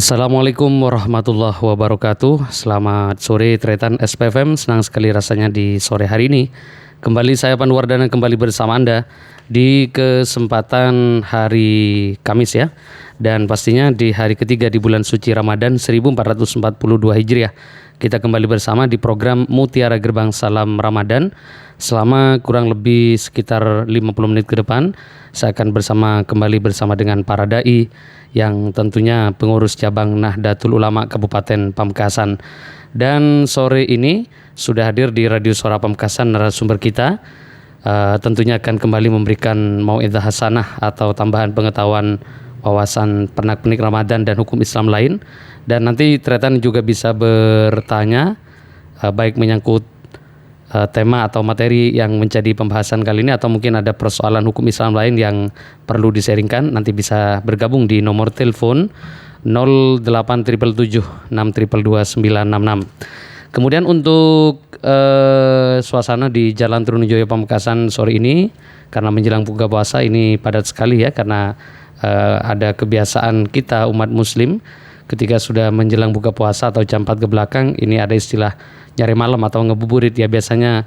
Assalamualaikum warahmatullahi wabarakatuh. Selamat sore Tretan SPFM. Senang sekali rasanya di sore hari ini kembali saya Pandu Wardana kembali bersama Anda di kesempatan hari Kamis ya. Dan pastinya di hari ketiga di bulan suci Ramadan 1442 Hijriah. Kita kembali bersama di program Mutiara Gerbang Salam Ramadan. Selama kurang lebih sekitar 50 menit ke depan saya akan kembali bersama dengan para dai yang tentunya pengurus cabang Nahdlatul Ulama Kabupaten Pamekasan. Dan sore ini sudah hadir di Radio Suara Pamekasan narasumber kita, tentunya akan kembali memberikan mau'izah hasanah atau tambahan pengetahuan wawasan pernak-pernik Ramadan dan hukum Islam lain. Dan nanti Tretan juga bisa bertanya baik menyangkut tema atau materi yang menjadi pembahasan kali ini, atau mungkin ada persoalan hukum Islam lain yang perlu diseringkan, nanti bisa bergabung di nomor telepon 087776229966. Kemudian untuk suasana di Jalan Trunojoyo Pamekasan sore ini, karena menjelang buka puasa ini padat sekali ya, karena ada kebiasaan kita umat muslim ketika sudah menjelang buka puasa atau jam 4 ke belakang, ini ada istilah nyari malam atau ngebuburit ya, biasanya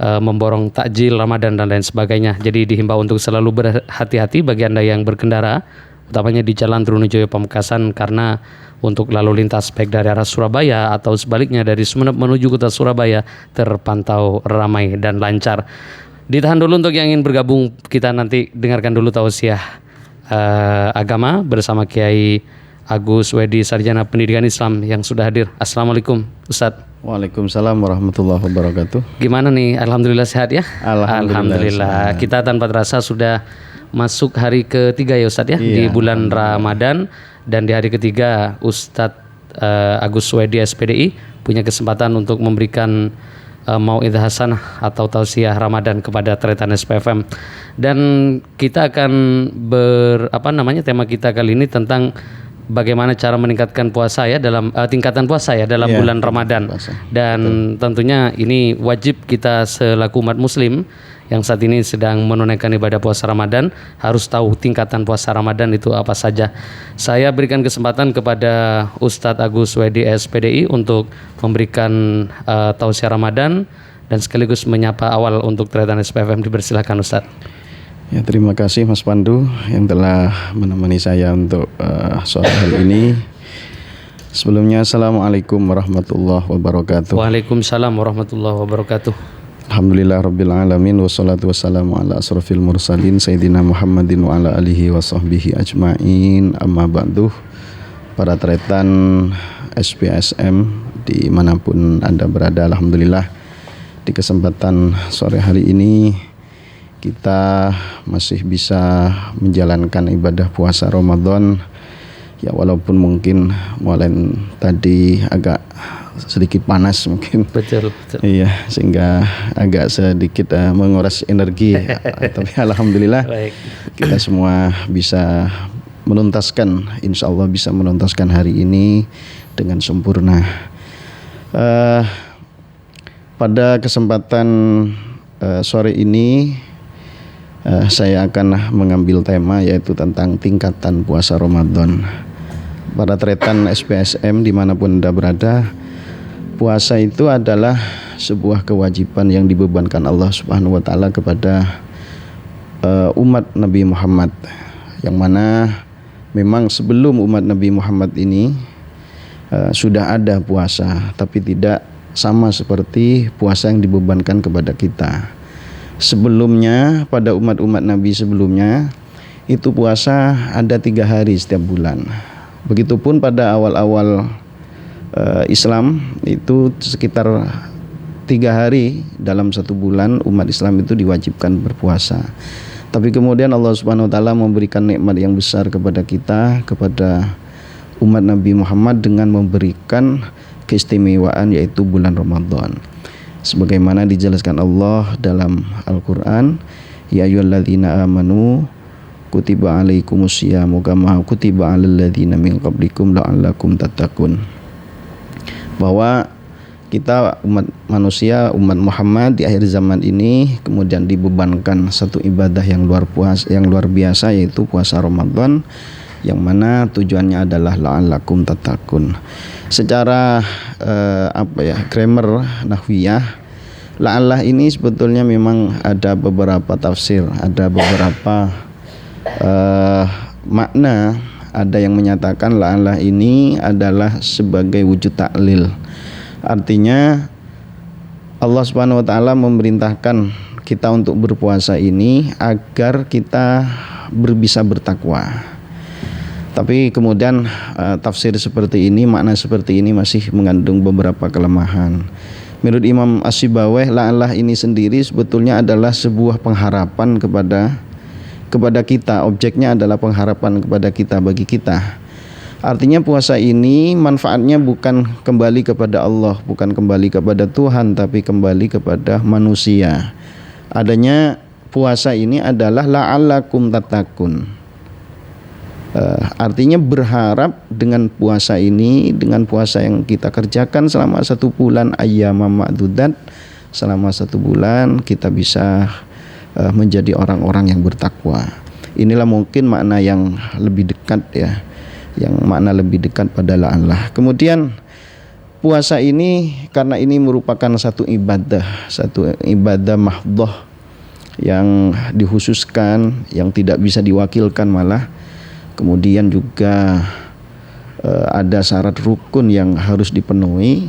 memborong takjil Ramadan dan lain sebagainya. Jadi dihimbau untuk selalu berhati-hati bagi Anda yang berkendara, utamanya di Jalan Trunojoyo Pamekasan, karena untuk lalu lintas baik dari arah Surabaya atau sebaliknya dari Sumeneb menuju kota Surabaya terpantau ramai dan lancar. Ditahan dulu untuk yang ingin bergabung, kita nanti dengarkan dulu tausiah agama bersama Kiai Agus Wedi, Sarjana Pendidikan Islam yang sudah hadir. Assalamualaikum Ustadz. Waalaikumsalam warahmatullahi wabarakatuh. Gimana nih? Alhamdulillah sehat ya? Alhamdulillah. Kita tanpa terasa sudah masuk hari ketiga ya Ustadz ya, di bulan Ramadan. Dan di hari ketiga Ustadz Agus Wedi SPDI punya kesempatan untuk memberikan mau'izah hasanah atau tausiah Ramadan kepada Tretan SPFM. Dan kita akan tema kita kali ini tentang bagaimana cara meningkatkan puasa ya dalam tingkatan puasa ya dalam bulan Ramadan. Dan tentunya ini wajib kita selaku umat muslim yang saat ini sedang menunaikan ibadah puasa Ramadan harus tahu tingkatan puasa Ramadan itu apa saja. Saya berikan kesempatan kepada Ustadz Agus Wedi SPDI untuk memberikan tausiah Ramadan dan sekaligus menyapa awal untuk Tretan SPFM. Dipersilakan Ustadz. Ya, terima kasih Mas Pandu yang telah menemani saya untuk sore hari ini. Sebelumnya Assalamualaikum warahmatullahi wabarakatuh. Waalaikumsalam warahmatullahi wabarakatuh. Alhamdulillah rabbil alamin, wassalatu wassalamu ala asrofil mursalin Sayyidina Muhammadin wa ala alihi wa sahbihi ajma'in. Amma ba'du. Para Tretan SPSM dimanapun Anda berada, alhamdulillah di kesempatan sore hari ini kita masih bisa menjalankan ibadah puasa Ramadan ya, walaupun mungkin mulai tadi agak sedikit panas mungkin. Betul. Iya, sehingga agak sedikit menguras energi ya. Tapi alhamdulillah kita semua bisa menuntaskan, insya Allah bisa menuntaskan hari ini dengan sempurna. Pada kesempatan sore ini saya akan mengambil tema yaitu tentang tingkatan puasa Ramadan. Para Tretan SPSM dimanapun Anda berada, puasa itu adalah sebuah kewajiban yang dibebankan Allah Subhanahu wa Ta'ala kepada umat Nabi Muhammad, yang mana memang sebelum umat Nabi Muhammad ini sudah ada puasa, tapi tidak sama seperti puasa yang dibebankan kepada kita. Sebelumnya pada umat-umat Nabi sebelumnya itu puasa ada 3 hari setiap bulan. Begitupun pada awal-awal Islam itu sekitar 3 hari dalam 1 bulan umat Islam itu diwajibkan berpuasa. Tapi kemudian Allah Subhanahu wa Ta'ala memberikan nikmat yang besar kepada kita, kepada umat Nabi Muhammad dengan memberikan keistimewaan yaitu bulan Ramadan. Sebagaimana dijelaskan Allah dalam Al-Quran, ya ayyuhalladzina amanu kutiba alaikumusyamu kama kutiba alal ladzina min qablikum la'allakum tattaqun. Bahwa kita umat manusia, umat Muhammad di akhir zaman ini kemudian dibebankan satu ibadah yang luar biasa yaitu puasa Ramadan, yang mana tujuannya adalah la'allakum tattaqun. Secara grammar nahwiyah, la'allah ini sebetulnya memang ada beberapa tafsir, ada beberapa makna. Ada yang menyatakan la'allah ini adalah sebagai wujud taklil. Artinya Allah Subhanahu wa taala memerintahkan kita untuk berpuasa ini agar kita bisa bertakwa. Tapi kemudian tafsir seperti ini, makna seperti ini masih mengandung beberapa kelemahan. Menurut Imam As-Sibawayh, la'allah ini sendiri sebetulnya adalah sebuah pengharapan kepada kita. Objeknya adalah pengharapan kepada kita, bagi kita. Artinya puasa ini manfaatnya bukan kembali kepada Allah, bukan kembali kepada Tuhan, tapi kembali kepada manusia. Adanya puasa ini adalah la'allakum tattaqun. Artinya berharap dengan puasa ini, dengan puasa yang kita kerjakan selama 1 bulan, ayyamam ma'dudat, selama 1 bulan kita bisa menjadi orang-orang yang bertakwa. Inilah mungkin makna yang lebih dekat ya, yang makna lebih dekat pada la'allah. Kemudian puasa ini karena ini merupakan satu ibadah mahdhah yang dikhususkan, yang tidak bisa diwakilkan malah. Kemudian juga ada syarat rukun yang harus dipenuhi.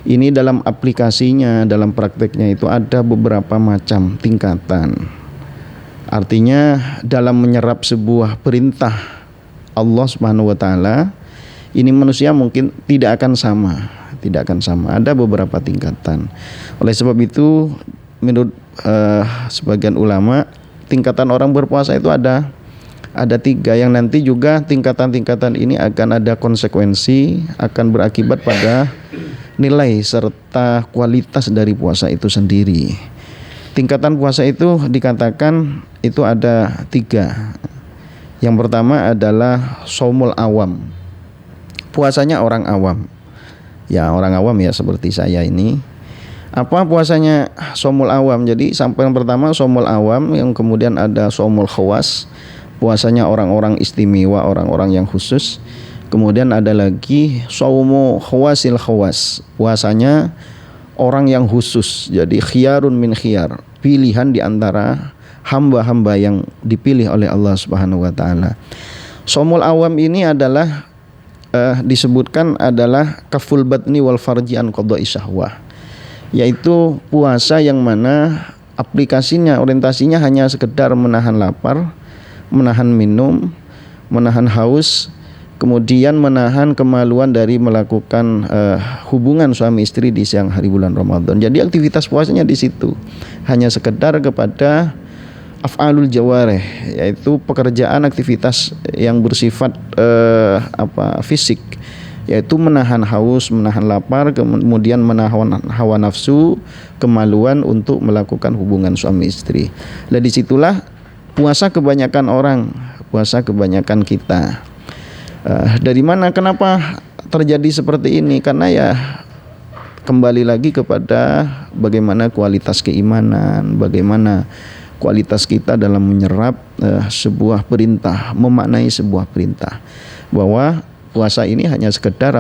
Ini dalam aplikasinya, dalam prakteknya itu ada beberapa macam tingkatan. Artinya dalam menyerap sebuah perintah Allah Subhanahu wa taala, ini manusia mungkin tidak akan sama. Ada beberapa tingkatan. Oleh sebab itu menurut sebagian ulama, tingkatan orang berpuasa itu ada 3, yang nanti juga tingkatan-tingkatan ini akan ada konsekuensi, akan berakibat pada nilai serta kualitas dari puasa itu sendiri. Tingkatan puasa itu dikatakan itu ada 3. Yang pertama adalah shaumul awam, puasanya orang awam. Ya, orang awam ya seperti saya ini. Apa puasanya shaumul awam? Jadi sampai yang pertama shaumul awam, yang kemudian ada shaumul khawas, puasanya orang-orang istimewa, orang-orang yang khusus. Kemudian ada lagi shaumu khawasil khawas, puasanya orang yang khusus. Jadi khiyarun min khiyar, pilihan di antara hamba-hamba yang dipilih oleh Allah Subhanahu wa taala. Shaumul awam ini adalah disebutkan adalah kaful batni wal farji an qada'i syahwah, yaitu puasa yang mana aplikasinya, orientasinya hanya sekedar menahan lapar, menahan minum, menahan haus, kemudian menahan kemaluan dari melakukan hubungan suami istri di siang hari bulan Ramadan. Jadi aktivitas puasanya di situ hanya sekedar kepada af'alul jawareh, yaitu pekerjaan aktivitas yang bersifat fisik, yaitu menahan haus, menahan lapar, kemudian menahan hawa nafsu, kemaluan untuk melakukan hubungan suami istri. Dan disitulah puasa kebanyakan orang, puasa kebanyakan kita. Dari mana, kenapa terjadi seperti ini? Karena ya kembali lagi kepada bagaimana kualitas keimanan, bagaimana kualitas kita dalam menyerap sebuah perintah, memaknai sebuah perintah, bahwa puasa ini hanya sekedar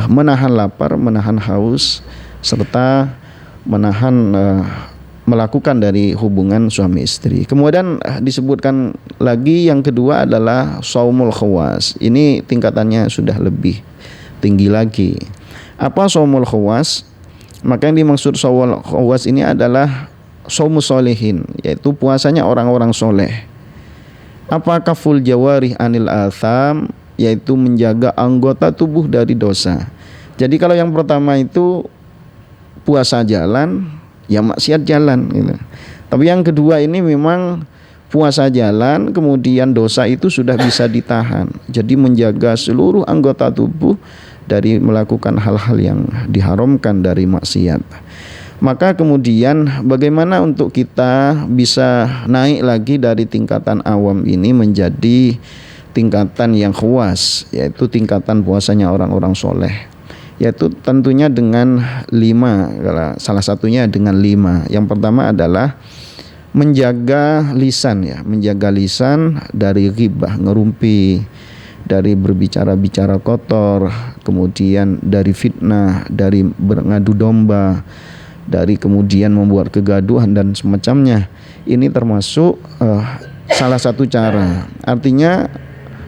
menahan lapar, menahan haus, serta menahan melakukan dari hubungan suami istri. Kemudian disebutkan lagi yang kedua adalah shaumul khawas. Ini tingkatannya sudah lebih tinggi lagi. Apa shaumul khawas? Maka yang dimaksud shaumul khawas ini adalah shaumus sholihin, yaitu puasanya orang-orang soleh. Apa kaful jawarih anil atham, yaitu menjaga anggota tubuh dari dosa. Jadi kalau yang pertama itu puasa jalan, ya maksiat jalan gitu. Tapi yang kedua ini memang puasa jalan, kemudian dosa itu sudah bisa ditahan. Jadi menjaga seluruh anggota tubuh dari melakukan hal-hal yang diharamkan dari maksiat. Maka kemudian bagaimana untuk kita bisa naik lagi dari tingkatan awam ini menjadi tingkatan yang khawas, yaitu tingkatan puasanya orang-orang soleh. Yaitu tentunya dengan 5, salah satunya dengan 5. Yang pertama adalah menjaga lisan ya, menjaga lisan dari ghibah, ngerumpi, dari berbicara-bicara kotor, kemudian dari fitnah, dari berngadu domba, dari kemudian membuat kegaduhan dan semacamnya. Ini termasuk salah satu cara. Artinya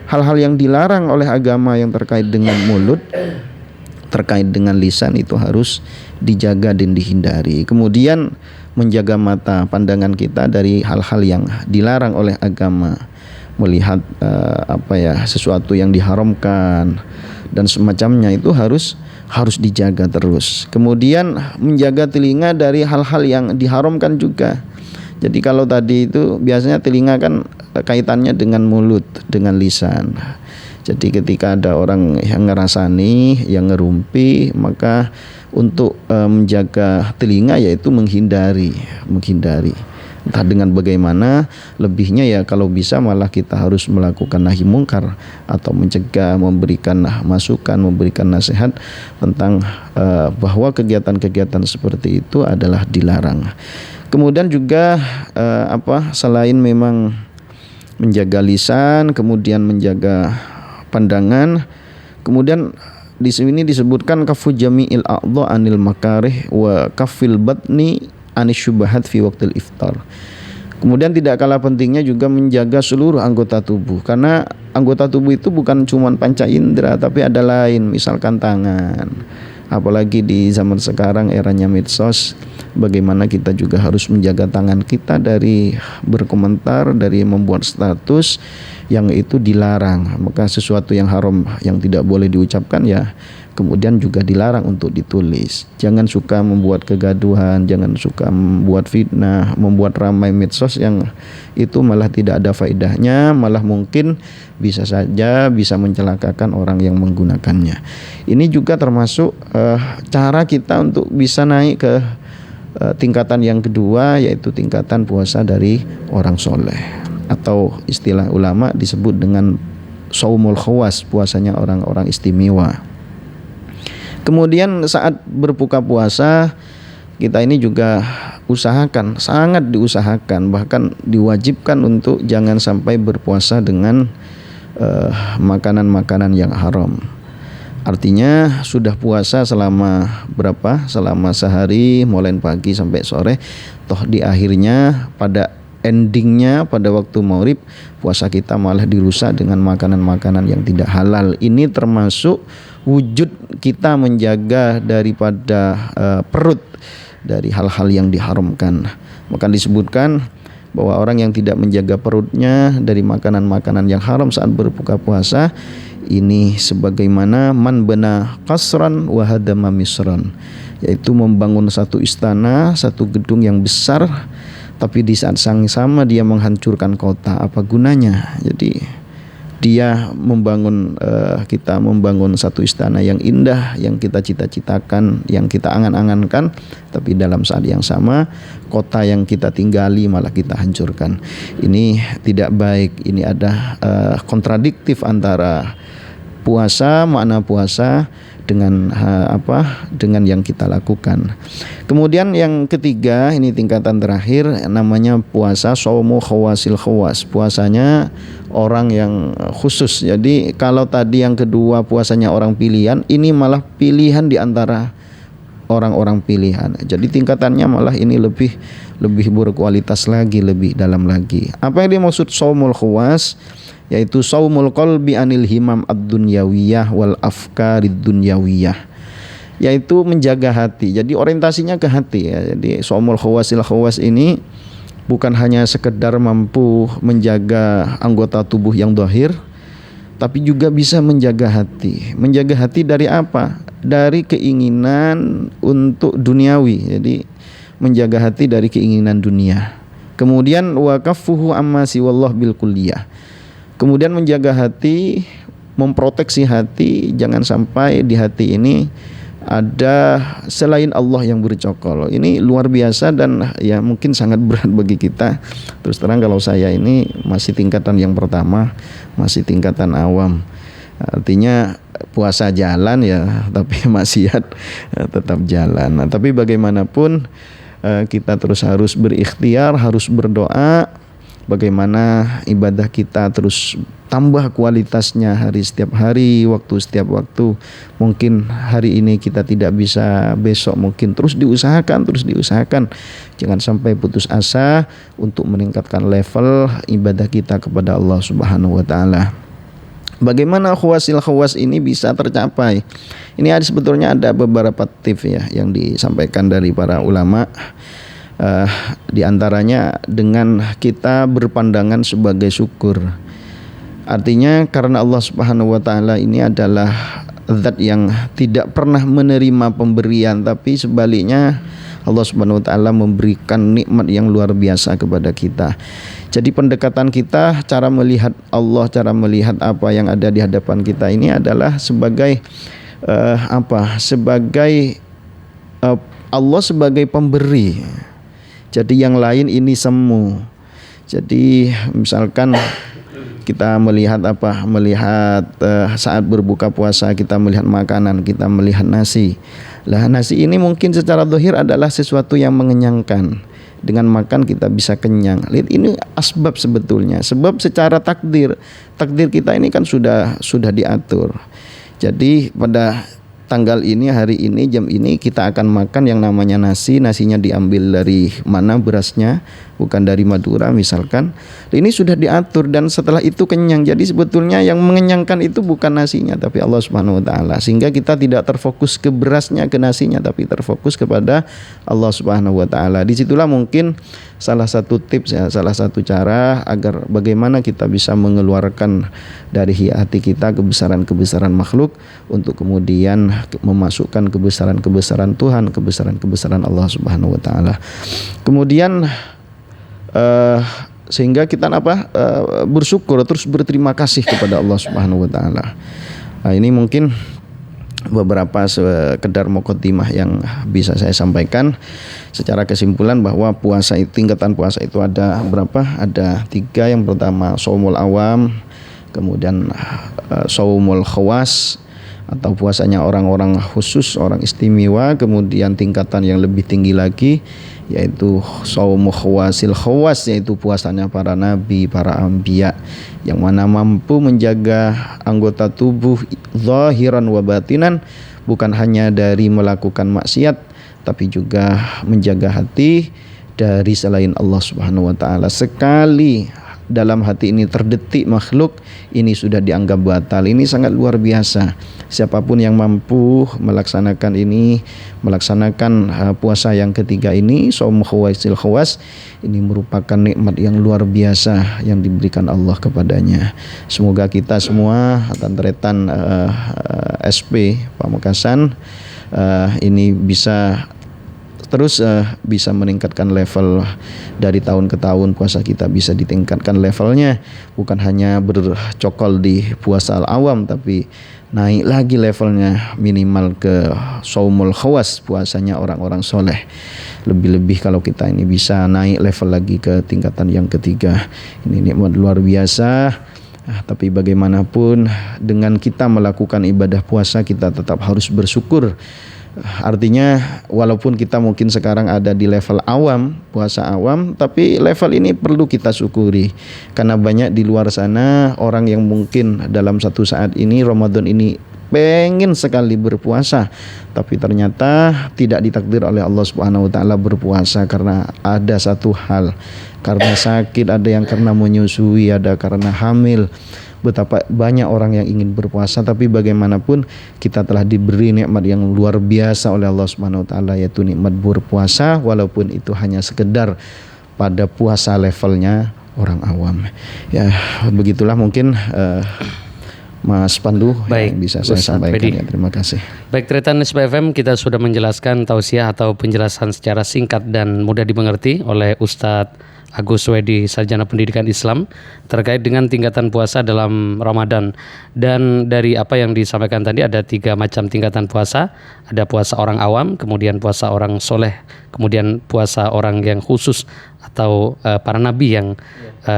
hal-hal yang dilarang oleh agama yang terkait dengan mulut, terkait dengan lisan itu harus dijaga dan dihindari. Kemudian menjaga mata, pandangan kita dari hal-hal yang dilarang oleh agama, melihat sesuatu yang diharamkan dan semacamnya, itu harus dijaga terus. Kemudian menjaga telinga dari hal-hal yang diharamkan juga. Jadi kalau tadi itu biasanya telinga kan kaitannya dengan mulut, dengan lisan. Jadi ketika ada orang yang ngerasani, yang ngerumpi, maka untuk menjaga telinga yaitu menghindari. Entah dengan bagaimana, lebihnya ya kalau bisa malah kita harus melakukan nahi mungkar atau mencegah, memberikan masukan, memberikan nasihat tentang bahwa kegiatan-kegiatan seperti itu adalah dilarang. Kemudian juga selain memang menjaga lisan, kemudian menjaga pandangan, kemudian di sini disebutkan kafu jami'il a'dha anil makarih wa kafil batni anis syubahat fi waqtil iftar. Kemudian tidak kalah pentingnya juga menjaga seluruh anggota tubuh, karena anggota tubuh itu bukan cuma panca indera tapi ada lain, misalkan tangan. Apalagi di zaman sekarang eranya medsos, bagaimana kita juga harus menjaga tangan kita dari berkomentar, dari membuat status yang itu dilarang. Maka sesuatu yang haram yang tidak boleh diucapkan ya kemudian juga dilarang untuk ditulis. Jangan suka membuat kegaduhan, jangan suka membuat fitnah, membuat ramai medsos yang itu malah tidak ada faedahnya, malah mungkin bisa saja bisa mencelakakan orang yang menggunakannya. Ini juga termasuk cara kita untuk bisa naik ke tingkatan yang kedua, yaitu tingkatan puasa dari orang soleh, atau istilah ulama disebut dengan saumul khawas, puasanya orang-orang istimewa. Kemudian saat berbuka puasa kita ini juga usahakan, sangat diusahakan, bahkan diwajibkan untuk jangan sampai berpuasa dengan makanan-makanan yang haram. Artinya sudah puasa selama berapa? Selama sehari, mulai pagi sampai sore, toh di akhirnya pada endingnya pada waktu maghrib puasa kita malah dirusak dengan makanan-makanan yang tidak halal. Ini termasuk wujud kita menjaga daripada perut dari hal-hal yang diharamkan. Maka disebutkan bahwa orang yang tidak menjaga perutnya dari makanan-makanan yang haram saat berbuka puasa, ini sebagaimana man bana qasran wa hadama misran, yaitu membangun satu istana, satu gedung yang besar, tapi di saat yang sama dia menghancurkan kota. Apa gunanya? Jadi dia membangun kita membangun satu istana yang indah, yang kita cita-citakan, yang kita angan-angankan, tapi dalam saat yang sama kota yang kita tinggali malah kita hancurkan. Ini tidak baik. Ini ada kontradiktif antara puasa, makna puasa dengan dengan yang kita lakukan. Kemudian yang ketiga, ini tingkatan terakhir, namanya puasa shaumu khawasil khawas, puasanya orang yang khusus. Jadi kalau tadi yang kedua puasanya orang pilihan, ini malah pilihan di antara orang-orang pilihan. Jadi tingkatannya malah ini lebih berkualitas lagi, lebih dalam lagi. Apa yang dimaksud shaumul khawas? Yaitu saumul qalbi anil himam ad-dunyawiyah wal afkarid dunyawiyah, yaitu menjaga hati. Jadi orientasinya ke hati ya. Jadi saumul khawasil khawas ini bukan hanya sekedar mampu menjaga anggota tubuh yang zahir, tapi juga bisa menjaga hati. Menjaga hati dari apa? Dari keinginan untuk duniawi. Jadi menjaga hati dari keinginan dunia. Kemudian wa kaffuhu amma siwallah bil kulliyah. Kemudian menjaga hati, memproteksi hati, jangan sampai di hati ini ada selain Allah yang bercokol. Ini luar biasa dan ya mungkin sangat berat bagi kita. Terus terang kalau saya ini masih tingkatan yang pertama, masih tingkatan awam. Artinya puasa jalan ya, tapi maksiat tetap jalan. Nah, tapi bagaimanapun kita terus harus berikhtiar, harus berdoa bagaimana ibadah kita terus tambah kualitasnya setiap hari, setiap waktu. Mungkin hari ini kita tidak bisa, besok mungkin terus diusahakan. Jangan sampai putus asa untuk meningkatkan level ibadah kita kepada Allah Subhanahu wa taala. Bagaimana khawas ini bisa tercapai? Ini sebetulnya ada beberapa tips ya yang disampaikan dari para ulama. Di antaranya dengan kita berpandangan sebagai syukur. Artinya karena Allah Subhanahu wa taala ini adalah zat yang tidak pernah menerima pemberian, tapi sebaliknya Allah Subhanahu wa taala memberikan nikmat yang luar biasa kepada kita. Jadi pendekatan kita, cara melihat Allah, cara melihat apa yang ada di hadapan kita ini adalah sebagai Allah sebagai pemberi. Jadi yang lain ini semu. Jadi misalkan kita melihat saat berbuka puasa, kita melihat makanan, kita melihat nasi. Lah nasi ini mungkin secara zahir adalah sesuatu yang mengenyangkan. Dengan makan kita bisa kenyang. Lihat ini asbab sebetulnya. Sebab secara takdir kita ini kan sudah diatur. Jadi pada tanggal ini, hari ini, jam ini kita akan makan yang namanya nasi. Nasinya diambil dari mana berasnya? Bukan dari Madura misalkan. Ini sudah diatur dan setelah itu kenyang. Jadi sebetulnya yang mengenyangkan itu bukan nasinya tapi Allah Subhanahu wa taala. Sehingga kita tidak terfokus ke berasnya, ke nasinya, tapi terfokus kepada Allah Subhanahu wa taala. Disitulah mungkin salah satu tips ya, salah satu cara agar bagaimana kita bisa mengeluarkan dari hati kita kebesaran-kebesaran makhluk untuk kemudian memasukkan kebesaran-kebesaran Tuhan, kebesaran-kebesaran Allah Subhanahu wa taala. Kemudian sehingga kita bersyukur, terus berterima kasih kepada Allah Subhanahu wa taala. Nah, ini mungkin beberapa sekedar muqaddimah yang bisa saya sampaikan. Secara kesimpulan bahwa tingkatan puasa itu ada berapa? Ada 3. Yang pertama shaumul awam, kemudian shaumul khawas atau puasanya orang-orang khusus, orang istimewa, kemudian tingkatan yang lebih tinggi lagi yaitu shaumul khawasil khawas, yaitu puasanya para nabi, para anbiya yang mana mampu menjaga anggota tubuh zahiran wa batinan, bukan hanya dari melakukan maksiat tapi juga menjaga hati dari selain Allah Subhanahu wa taala. Sekali dalam hati ini terdetik makhluk, ini sudah dianggap batal. Ini sangat luar biasa. Siapapun yang mampu melaksanakan puasa yang ketiga ini, shaum khawasil khawas, ini merupakan nikmat yang luar biasa yang diberikan Allah kepadanya. Semoga kita semua Tantretan SP Pamekasan ini bisa terus bisa meningkatkan level dari tahun ke tahun. Puasa kita bisa ditingkatkan levelnya, bukan hanya bercokol di puasa al-awam tapi naik lagi levelnya minimal ke shaumul khawas, puasanya orang-orang soleh. Lebih-lebih kalau kita ini bisa naik level lagi ke tingkatan yang ketiga, ini nikmat luar biasa. Tapi bagaimanapun dengan kita melakukan ibadah puasa, kita tetap harus bersyukur. Artinya walaupun kita mungkin sekarang ada di level awam, puasa awam, tapi level ini perlu kita syukuri. Karena banyak di luar sana orang yang mungkin dalam satu saat ini, Ramadan ini, pengen sekali berpuasa, tapi ternyata tidak ditakdir oleh Allah Subhanahu wa taala berpuasa karena ada satu hal, karena sakit, ada yang karena menyusui, ada karena hamil. Betapa banyak orang yang ingin berpuasa, tapi bagaimanapun kita telah diberi nikmat yang luar biasa oleh Allah Subhanahu wa taala, yaitu nikmat berpuasa walaupun itu hanya sekedar pada puasa levelnya orang awam. Ya, begitulah mungkin Mas Pandu yang bisa saya sampaikan. Ya, terima kasih. Baik, Tretan SPFM, kita sudah menjelaskan tausiah atau penjelasan secara singkat dan mudah dimengerti oleh Ustadz Agus Wedi, Sarjana Pendidikan Islam, terkait dengan tingkatan puasa dalam Ramadan. Dan dari apa yang disampaikan tadi ada 3 macam tingkatan puasa. Ada puasa orang awam, kemudian puasa orang soleh, kemudian puasa orang yang khusus atau para nabi yang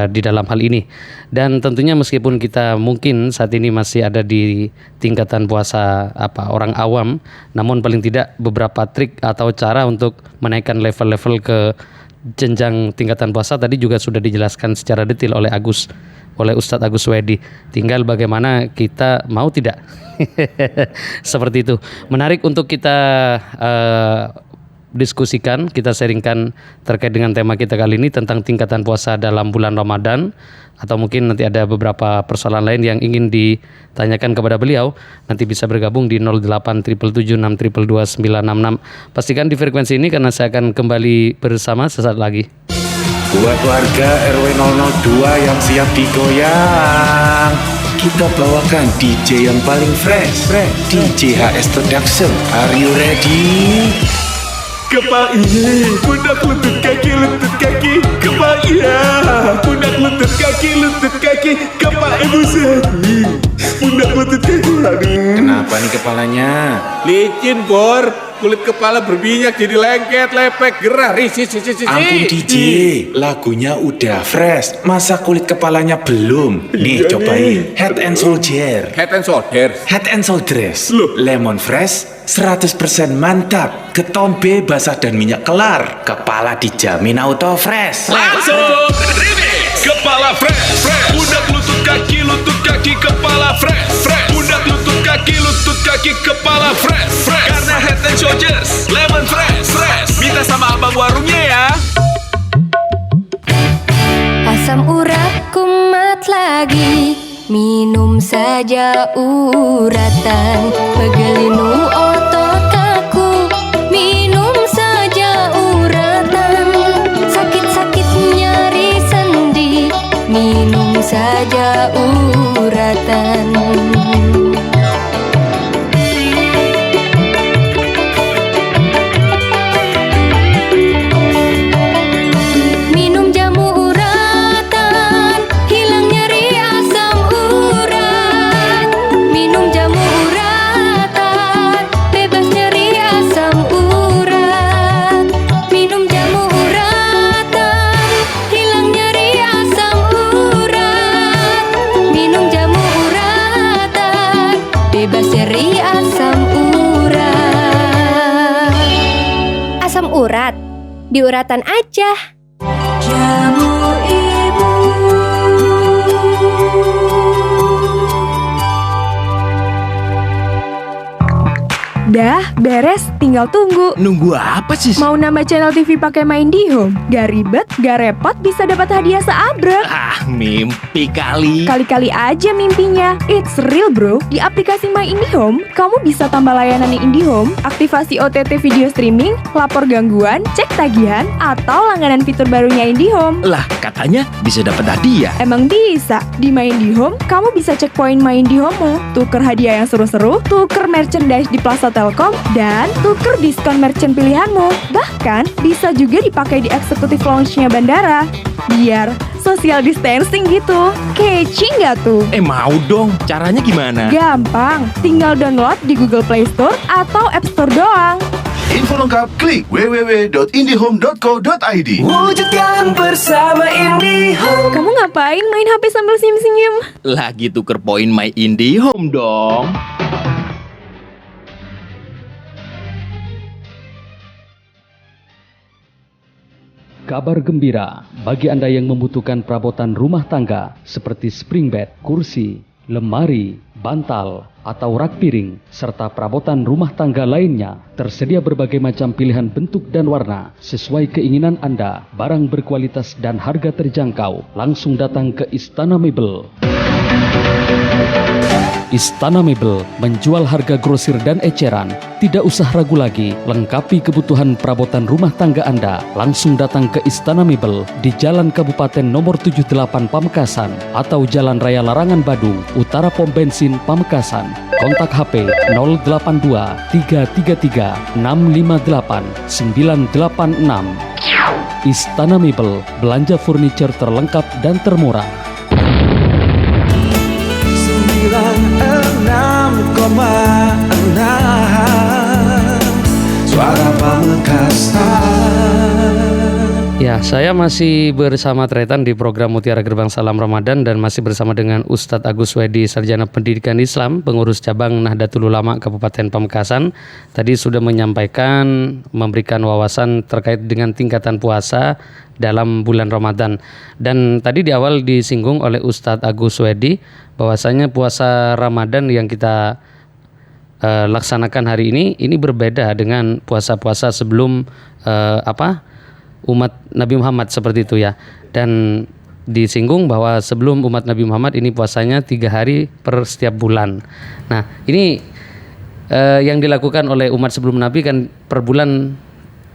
di dalam hal ini. Dan tentunya meskipun kita mungkin saat ini masih ada di tingkatan puasa orang awam, namun paling tidak beberapa trik atau cara untuk menaikkan level-level ke jenjang tingkatan puasa tadi juga sudah dijelaskan secara detail oleh Ustadz Agus Wedi. Tinggal bagaimana kita mau tidak. Seperti itu. Menarik untuk kita diskusikan, kita sharingkan terkait dengan tema kita kali ini tentang tingkatan puasa dalam bulan Ramadan, atau mungkin nanti ada beberapa persoalan lain yang ingin ditanyakan kepada beliau. Nanti bisa bergabung di 087776229966. Pastikan di frekuensi ini karena saya akan kembali bersama sesaat lagi. Buat warga RW 002 yang siap digoyang, kita bawakan DJ yang paling fresh, DJ HS Production. Are you ready? Kepala ini, pundak lutut kaki, kepala iya, pundak lutut kaki, kepala ibu sehati, pundak lutut kaki. Aduh. Kenapa nih kepalanya? Licin, Bor. Kulit kepala berminyak jadi lengket, lepek, gerah, risih. Ampun DJ, lagunya udah fresh, masa kulit kepalanya belum? Nih cobain Head and Shoulder. Head and Shoulders. Head and Shoulders Lemon fresh 100% mantap. Ketombe, basah dan minyak kelar. Kepala dijamin auto fresh. Langsung remix. Kepala fresh. Pundak lutut kaki, kepala fresh. Pundak lutut kaki, kepala fresh. Karena Head and Shoulders Lemon fresh. Minta sama abang warungnya ya. Asam urat kumat lagi, minum saja uratan. Pegelinu otot kaku, minum saja uratan. Sakit-sakit nyari sendi, minum saja uratan. Urat, di uratan aja. Jamu ibu. Dah, beres, tinggal tunggu. Nunggu apa sih? Mau nambah channel TV pakai MaIndiHome? Gak ribet, gak repot, bisa dapat hadiah seabrek. Mimpi kali. Kali-kali aja mimpinya. It's real bro. Di aplikasi MaIndiHome, kamu bisa tambah layanan IndiHome, aktivasi OTT video streaming, lapor gangguan, cek tagihan, atau langganan fitur barunya IndiHome. Lah, katanya bisa dapat hadiah. Emang bisa. Di MaIndiHome, kamu bisa cek poin MaIndiHome, tuker hadiah yang seru-seru, tuker merchandise di Plaza Telkom, dan tuker diskon merchant pilihanmu. Bahkan, bisa juga dipakai di eksekutif lounge-nya bandara. Biar social distancing gitu. Kece nggak tuh? Mau dong. Caranya gimana? Gampang. Tinggal download di Google Play Store atau App Store doang. Info lengkap klik www.indihome.co.id. Wujudkan bersama IndiHome. Kamu ngapain main HP sambil senyum-senyum? Lagi tuker poin MaIndiHome dong. Kabar gembira bagi Anda yang membutuhkan perabotan rumah tangga seperti spring bed, kursi, lemari, bantal, atau rak piring, serta perabotan rumah tangga lainnya. Tersedia berbagai macam pilihan bentuk dan warna sesuai keinginan Anda. Barang berkualitas dan harga terjangkau. Langsung datang ke Istana Mebel. Istana Mebel menjual harga grosir dan eceran. Tidak usah ragu lagi, lengkapi kebutuhan perabotan rumah tangga Anda. Langsung datang ke Istana Mebel di Jalan Kabupaten nomor 78 Pamekasan atau Jalan Raya Larangan Badung, Utara Pom Bensin Pamekasan. Kontak HP 082 333 658 986. Istana Mebel, belanja furniture terlengkap dan termurah. 96,6 Suara Pamekasan. Ya, saya masih bersama Tretan di program Mutiara Gerbang Salam Ramadan dan masih bersama dengan Ustadz Agus Wedi, Sarjana Pendidikan Islam, pengurus cabang Nahdlatul Ulama Kabupaten Pamekasan. Tadi sudah menyampaikan, memberikan wawasan terkait dengan tingkatan puasa dalam bulan Ramadan. Dan tadi di awal disinggung oleh Ustadz Agus Wedi bahwasanya puasa Ramadan yang kita laksanakan hari ini berbeda dengan puasa-puasa sebelum umat Nabi Muhammad seperti itu ya. Dan disinggung bahwa sebelum umat Nabi Muhammad ini puasanya 3 hari per setiap bulan. Nah ini yang dilakukan oleh umat sebelum Nabi kan per bulan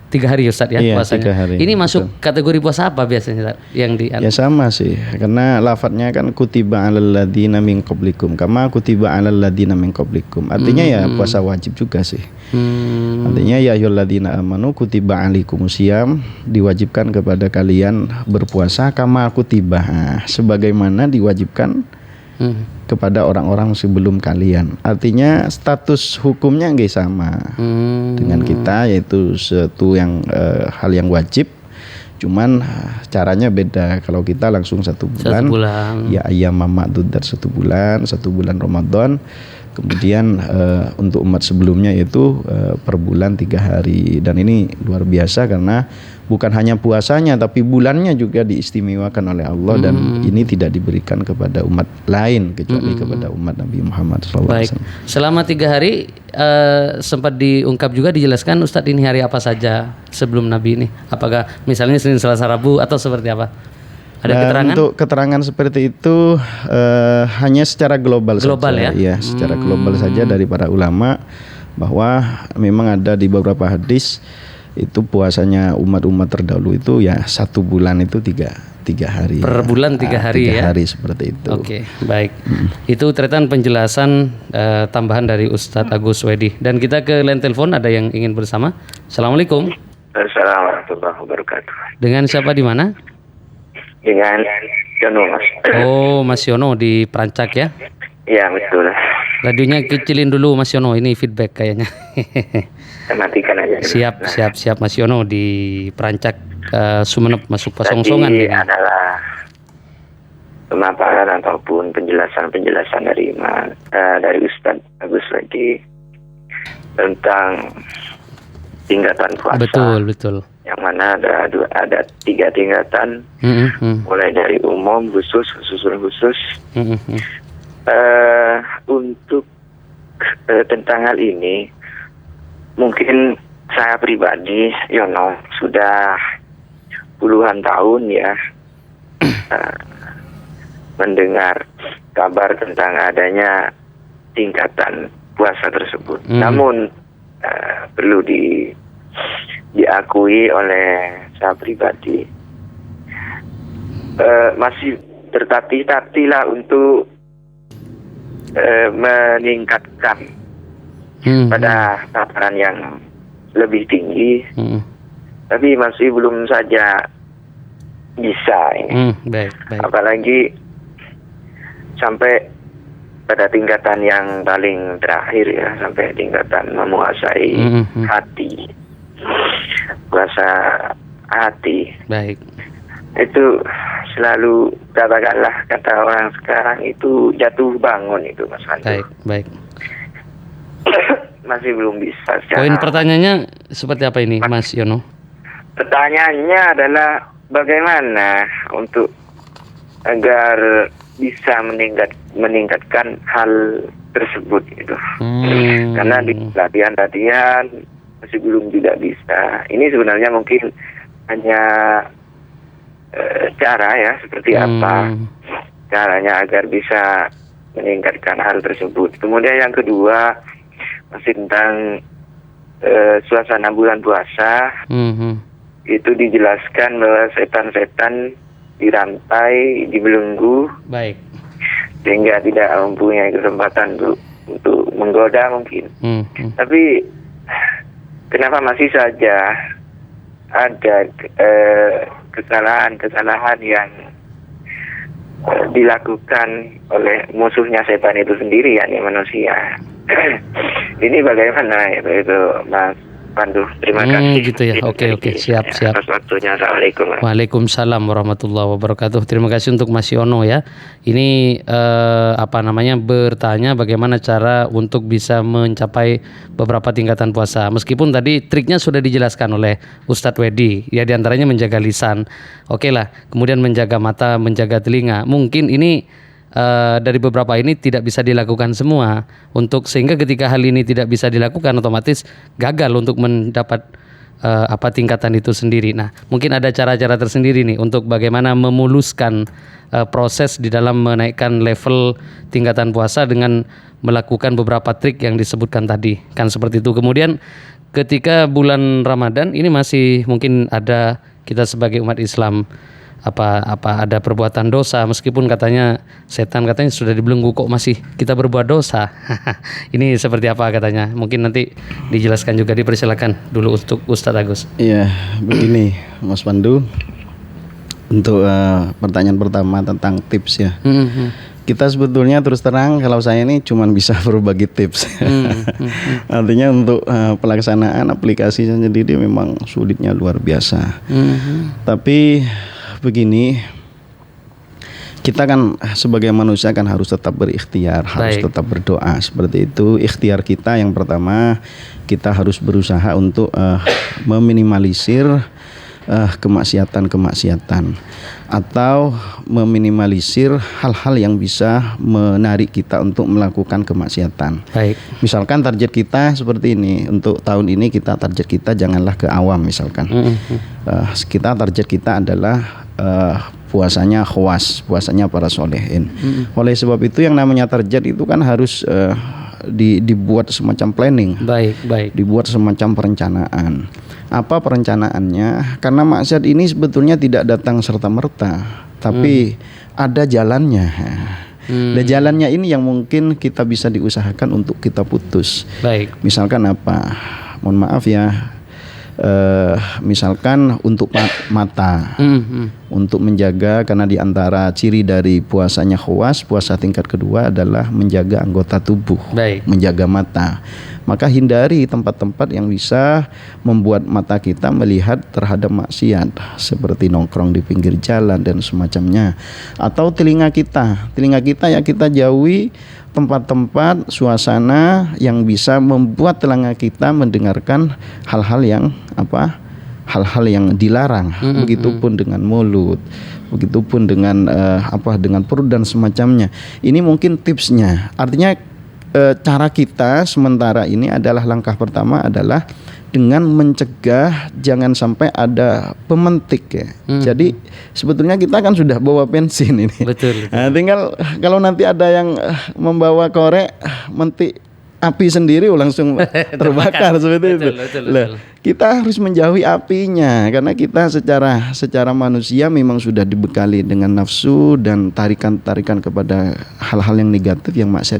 3 hari Ustaz ya, puasanya. 3 hari, ini masuk betul. kategori puasa apa biasanya Ustaz? Yang di Ya sama sih, karena lafadznya kan kutiba 'alal ladzina min qablikum kama kutiba 'alal ladzina min qablikum. Artinya ya puasa wajib juga sih. Artinya ya ayyuhalladzina amanu kutiba 'alaikumusiyam, diwajibkan kepada kalian berpuasa kama kutiba, sebagaimana diwajibkan kepada orang-orang sebelum kalian. Artinya status hukumnya nggak sama dengan kita, yaitu suatu yang hal yang wajib. Cuman caranya beda. Kalau kita langsung 1 bulan, ya ayyam ma'dudat 1 bulan Ramadan. Kemudian untuk umat sebelumnya yaitu per bulan 3 hari. Dan ini luar biasa karena bukan hanya puasanya tapi bulannya juga diistimewakan oleh Allah dan ini tidak diberikan kepada umat lain kecuali kepada umat Nabi Muhammad SAW. Baik. Selama 3 hari sempat diungkap juga, dijelaskan Ustadz ini hari apa saja sebelum Nabi ini? Apakah misalnya Senin, Selasa, Rabu atau seperti apa? Ada keterangan? Untuk keterangan seperti itu hanya secara global saja. Ya, secara global saja dari para ulama, bahwa memang ada di beberapa hadis itu puasanya umat-umat terdahulu itu ya 1 bulan itu tiga hari. Per bulan 3 hari 3 ya? hari seperti itu. Oke, baik. Itu Tretan penjelasan tambahan dari Ustadz Agus Wedi. Dan kita ke line telepon, ada yang ingin bersama. Assalamualaikum. Assalamualaikum warahmatullahi wabarakatuh. Dengan siapa di mana? Dengan Yono, Mas. Oh, Mas Yono di Perancak ya? Iya, betul. Radionya kecilin dulu Mas Yono, ini feedback kayaknya. Matikan aja. Siap Mas Yono di Perancak, Sumeneb, masuk Pasongsongan. Tadi adalah pemaparan ataupun penjelasan dari Ustadz Agus Wedi tentang tingkatan puasa. Betul. Yang mana ada 3 tingkatan, mulai dari umum, khusus. Untuk tentang hal ini, mungkin saya pribadi, Yono, sudah puluhan tahun ya mendengar kabar tentang adanya tingkatan puasa tersebut. Namun perlu diakui oleh saya pribadi, masih tertatih-tatih lah untuk meningkatkan pada tataran yang lebih tinggi, tapi masih belum saja bisa ini. Baik. Apalagi sampai pada tingkatan yang paling terakhir ya, sampai tingkatan menguasai hati, kuasa hati. Baik. Itu selalu katakanlah kata orang sekarang itu jatuh bangun itu, Mas Pandu. Baik. Masih belum bisa. Poin pertanyaannya seperti apa ini, Mas Yono? Pertanyaannya adalah bagaimana untuk agar bisa meningkatkan hal tersebut itu. Karena di latihan masih belum juga bisa. Ini sebenarnya mungkin hanya cara ya, seperti apa caranya agar bisa meningkatkan hal tersebut. Kemudian yang kedua masih tentang suasana bulan puasa. Itu dijelaskan bahwa setan-setan dirantai, dibelenggu, baik, sehingga tidak mempunyai kesempatan untuk menggoda mungkin. Tapi kenapa masih saja ada kesalahan-kesalahan yang dilakukan oleh musuhnya setan itu sendiri, yakni manusia. Ini bagaimana itu Mas Pandu? Terima kasih. Gitu ya. Oke, siap. Atas waktunya. Assalamualaikum. Waalaikumsalam warahmatullahi wabarakatuh. Terima kasih untuk Mas Yono ya. Ini bertanya bagaimana cara untuk bisa mencapai beberapa tingkatan puasa. Meskipun tadi triknya sudah dijelaskan oleh Ustadz Wedi, ya diantaranya menjaga lisan. Oke lah, kemudian menjaga mata, menjaga telinga. Mungkin ini dari beberapa ini tidak bisa dilakukan semua, sehingga ketika hal ini tidak bisa dilakukan otomatis gagal untuk mendapat tingkatan itu sendiri. Nah, mungkin ada cara-cara tersendiri nih untuk bagaimana memuluskan proses di dalam menaikkan level tingkatan puasa dengan melakukan beberapa trik yang disebutkan tadi, kan seperti itu. Kemudian ketika bulan Ramadan ini masih mungkin ada kita sebagai umat Islam ada perbuatan dosa, meskipun katanya setan katanya sudah dibelenggu, kok masih kita berbuat dosa. Ini seperti apa katanya? Mungkin nanti dijelaskan juga, dipersilakan dulu untuk Ustadz Agus. Iya, begini Mas Pandu. Untuk pertanyaan pertama tentang tips ya. Kita sebetulnya terus terang kalau saya ini cuma bisa berbagi tips. Artinya untuk pelaksanaan aplikasi sendiri memang sulitnya luar biasa. Tapi begini, kita kan sebagai manusia kan harus tetap berikhtiar, harus tetap berdoa. Seperti itu ikhtiar kita. Yang pertama, kita harus berusaha untuk meminimalisir kemaksiatan atau meminimalisir hal-hal yang bisa menarik kita untuk melakukan kemaksiatan. Misalkan target kita seperti ini, untuk tahun ini target kita janganlah ke awam misalkan. Kita target kita adalah puasanya khawas, puasanya para solehin. Oleh sebab itu yang namanya target itu kan harus dibuat semacam planning, dibuat semacam perencanaan. Apa perencanaannya? Karena maksiat ini sebetulnya tidak datang serta-merta, tapi ada jalannya. Dan jalannya ini yang mungkin kita bisa diusahakan untuk kita putus. Misalkan apa? Mohon maaf ya. Misalkan untuk mata, untuk menjaga, karena diantara ciri dari puasanya khawas, puasa tingkat kedua adalah menjaga anggota tubuh, menjaga mata. Maka hindari tempat-tempat yang bisa membuat mata kita melihat terhadap maksiat, seperti nongkrong di pinggir jalan dan semacamnya. Atau telinga kita ya kita jauhi tempat-tempat, suasana yang bisa membuat telinga kita mendengarkan hal-hal yang dilarang. Begitupun dengan mulut, begitupun dengan dengan perut dan semacamnya. Ini mungkin tipsnya. Artinya cara kita sementara ini adalah langkah pertama adalah dengan mencegah jangan sampai ada pemantik ya. Jadi sebetulnya kita kan sudah bawa bensin ini. Betul. Nah, tinggal kalau nanti ada yang membawa korek mentik api sendiri langsung terbakar seperti itu. Betul. Kita harus menjauhi apinya karena kita secara manusia memang sudah dibekali dengan nafsu dan tarikan-tarikan kepada hal-hal yang negatif yang maksiat